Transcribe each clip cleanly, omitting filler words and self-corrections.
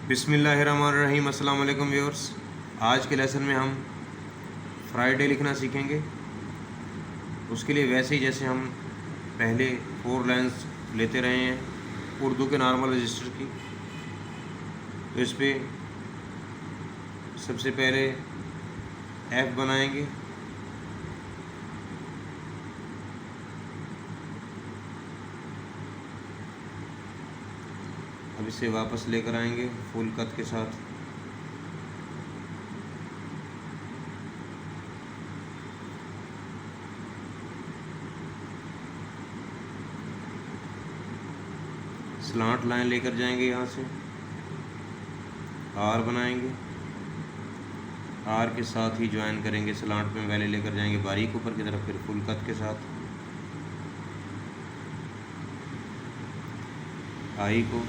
बिस्मिल्लाहिर्रहमानिर्रहीम। अस्सलाम वालेकुम व्यूअर्स। आज के लेसन में हम फ्राइडे लिखना सीखेंगे। उसके लिए वैसे ही जैसे हम पहले 4 लाइन्स लेते रहे हैं उर्दू के नॉर्मल रजिस्टर की, तो इस पर सबसे पहले एफ बनाएंगे, अब इसे वापस लेकर आएंगे फुल कट के साथ। स्लांट लाइन लेकर जाएंगे, यहाँ से आर बनाएंगे, आर के साथ ही ज्वाइन करेंगे स्लांट में वैल्यू लेकर जाएंगे बारीक ऊपर की तरफ, फिर फुल कट के साथ आई को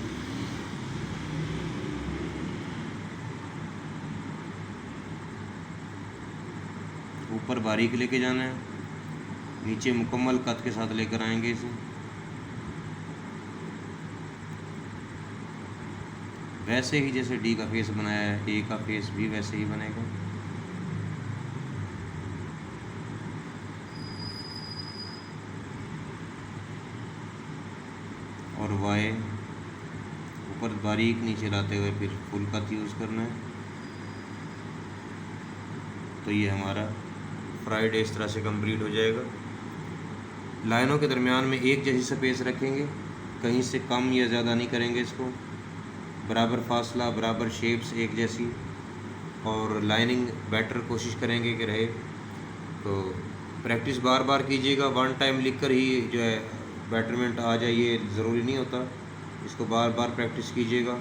ऊपर बारीक लेके जाना है, नीचे मुकम्मल कट के साथ लेकर आएंगे इसे। वैसे ही जैसे डी का फेस बनाया है ए का फेस भी वैसे ही बनेगा। और वाई ऊपर बारीक नीचे लाते हुए फिर फुल कट यूज़ करना है। तो ये हमारा फ्राइडे इस तरह से कंप्लीट हो जाएगा। लाइनों के दरमियान में एक जैसी स्पेस रखेंगे, कहीं से कम या ज़्यादा नहीं करेंगे इसको, बराबर फासला, बराबर शेप्स एक जैसी, और लाइनिंग बेटर कोशिश करेंगे कि रहे। तो प्रैक्टिस बार बार कीजिएगा, वन टाइम लिखकर ही जो है बेटरमेंट आ जाए ये ज़रूरी नहीं होता, इसको बार बार प्रैक्टिस कीजिएगा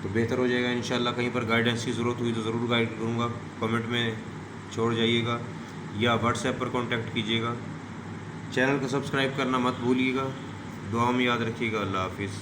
तो बेहतर हो जाएगा इंशाल्लाह। कहीं पर गाइडेंस की ज़रूरत हुई तो ज़रूर गाइड करूँगा, कमेंट में छोड़ जाइएगा या व्हाट्सएप पर कांटेक्ट कीजिएगा। चैनल को सब्सक्राइब करना मत भूलिएगा। दुआ में याद रखिएगा। अल्लाह हाफिज़।